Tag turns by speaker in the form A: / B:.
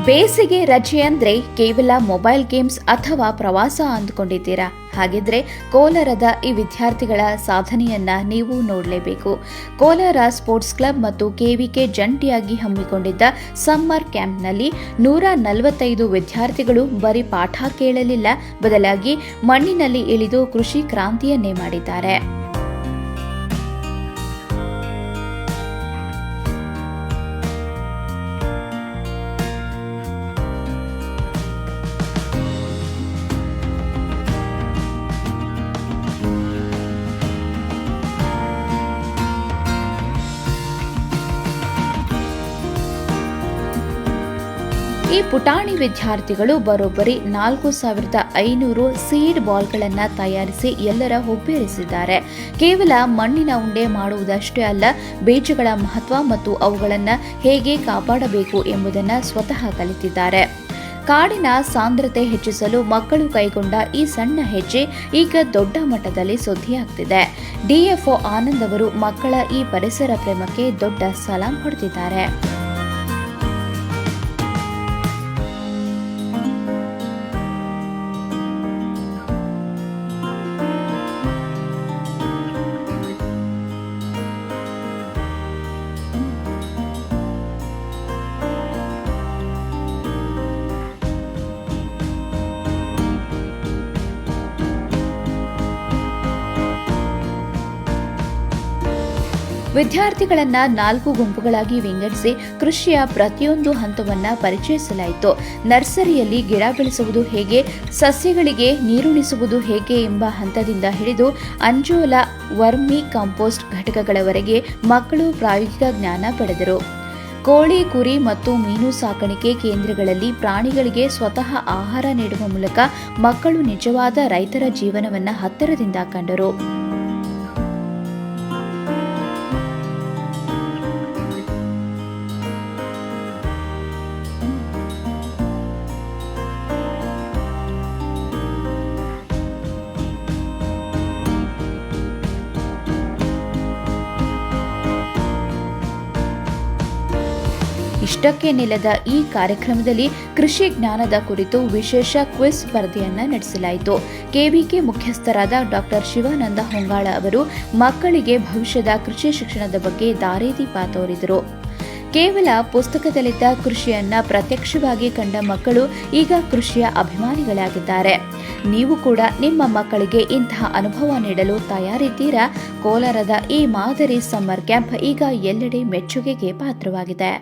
A: ಬೇಸಿಗೆ ರಜೆ ಅಂದ್ರೆ ಕೇವಲ ಮೊಬೈಲ್ ಗೇಮ್ಸ್ ಅಥವಾ ಪ್ರವಾಸ ಅಂದುಕೊಂಡಿದ್ದೀರಾ? ಹಾಗಿದ್ರೆ ಕೋಲಾರದ ಈ ವಿದ್ಯಾರ್ಥಿಗಳ ಸಾಧನೆಯನ್ನ ನೀವು ನೋಡಲೇಬೇಕು. ಕೋಲಾರ ಸ್ಪೋರ್ಟ್ಸ್ ಕ್ಲಬ್ ಮತ್ತು ಕೆವಿಕೆ ಜಂಟಿಯಾಗಿ ಹಮ್ಮಿಕೊಂಡಿದ್ದ ಸಮ್ಮರ್ ಕ್ಯಾಂಪ್ನಲ್ಲಿ 145 ವಿದ್ಯಾರ್ಥಿಗಳು ಬರೀ ಪಾಠ ಕೇಳಲಿಲ್ಲ, ಬದಲಾಗಿ ಮಣ್ಣಿನಲ್ಲಿ ಇಳಿದು ಕೃಷಿ ಕ್ರಾಂತಿಯನ್ನೇ ಮಾಡಿದ್ದಾರೆ. ಈ ಪುಟಾಣಿ ವಿದ್ಯಾರ್ಥಿಗಳು ಬರೋಬ್ಬರಿ 4500 ಸೀಡ್ ಬಾಲ್ಗಳನ್ನು ತಯಾರಿಸಿ ಎಲ್ಲರ ಹುಬ್ಬೇರಿಸಿದ್ದಾರೆ. ಕೇವಲ ಮಣ್ಣಿನ ಉಂಡೆ ಮಾಡುವುದಷ್ಟೇ ಅಲ್ಲ, ಬೀಜಗಳ ಮಹತ್ವ ಮತ್ತು ಅವುಗಳನ್ನು ಹೇಗೆ ಕಾಪಾಡಬೇಕು ಎಂಬುದನ್ನು ಸ್ವತಃ ಕಲಿತಿದ್ದಾರೆ. ಕಾಡಿನ ಸಾಂದ್ರತೆ ಹೆಚ್ಚಿಸಲು ಮಕ್ಕಳು ಕೈಗೊಂಡ ಈ ಸಣ್ಣ ಹೆಜ್ಜೆ ಈಗ ದೊಡ್ಡ ಮಟ್ಟದಲ್ಲಿ ಸುದ್ದಿಯಾಗ್ತಿದೆ. ಡಿಎಫ್ಒ ಆನಂದ್ ಅವರು ಮಕ್ಕಳ ಈ ಪರಿಸರ ಪ್ರೇಮಕ್ಕೆ ದೊಡ್ಡ ಸಲಾಂ ಹೊಡೆದಿದ್ದಾರೆ. ವಿದ್ಯಾರ್ಥಿಗಳನ್ನ 4 ಗುಂಪುಗಳಾಗಿ ವಿಂಗಡಿಸಿ ಕೃಷಿಯ ಪ್ರತಿಯೊಂದು ಹಂತವನ್ನ ಪರಿಚಯಿಸಲಾಯಿತು. ನರ್ಸರಿಯಲ್ಲಿ ಗಿಡ ಬೆಳೆಸುವುದು ಹೇಗೆ, ಸಸ್ಯಗಳಿಗೆ ನೀರುಣಿಸುವುದು ಹೇಗೆ ಎಂಬ ಹಂತದಿಂದ ಹಿಡಿದು ಅಂಜೋಲಾ ವರ್ಮಿ ಕಾಂಪೋಸ್ಟ್ ಘಟಕಗಳವರೆಗೆ ಮಕ್ಕಳು ಪ್ರಾಯೋಗಿಕ ಜ್ಞಾನ ಪಡೆದರು. ಕೋಳಿ, ಕುರಿ ಮತ್ತು ಮೀನು ಸಾಕಾಣಿಕೆ ಕೇಂದ್ರಗಳಲ್ಲಿ ಪ್ರಾಣಿಗಳಿಗೆ ಸ್ವತಃ ಆಹಾರ ನೀಡುವ ಮೂಲಕ ಮಕ್ಕಳು ನಿಜವಾದ ರೈತರ ಜೀವನವನ್ನು ಹತ್ತಿರದಿಂದ ಕಂಡರು. ಇಷ್ಟಕ್ಕೆ ನಿಲ್ಲದ ಈ ಕಾರ್ಯಕ್ರಮದಲ್ಲಿ ಕೃಷಿ ಜ್ಞಾನದ ಕುರಿತು ವಿಶೇಷ ಕ್ವಿಜ್ ಸ್ಪರ್ಧೆಯನ್ನ ನಡೆಸಲಾಯಿತು. ಕೆವಿಕೆ ಮುಖ್ಯಸ್ಥರಾದ ಡಾ. ಶಿವಾನಂದ ಹೊಂಗಾಳ ಅವರು ಮಕ್ಕಳಿಗೆ ಭವಿಷ್ಯದ ಕೃಷಿ ಶಿಕ್ಷಣದ ಬಗ್ಗೆ ದಾರಿದೀಪ ತೋರಿದರು. ಕೇವಲ ಪುಸ್ತಕದಲ್ಲಿದ್ದ ಕೃಷಿಯನ್ನ ಪ್ರತ್ಯಕ್ಷವಾಗಿ ಕಂಡ ಮಕ್ಕಳು ಈಗ ಕೃಷಿಯ ಅಭಿಮಾನಿಗಳಾಗಿದ್ದಾರೆ. ನೀವು ಕೂಡ ನಿಮ್ಮ ಮಕ್ಕಳಿಗೆ ಇಂತಹ ಅನುಭವ ನೀಡಲು ತಯಾರಿದ್ದೀರಾ? ಕೋಲಾರದ ಈ ಮಾದರಿ ಸಮ್ಮರ್ ಕ್ಯಾಂಪ್ ಈಗ ಎಲ್ಲೆಡೆ ಮೆಚ್ಚುಗೆಗೆ ಪಾತ್ರವಾಗಿದೆ.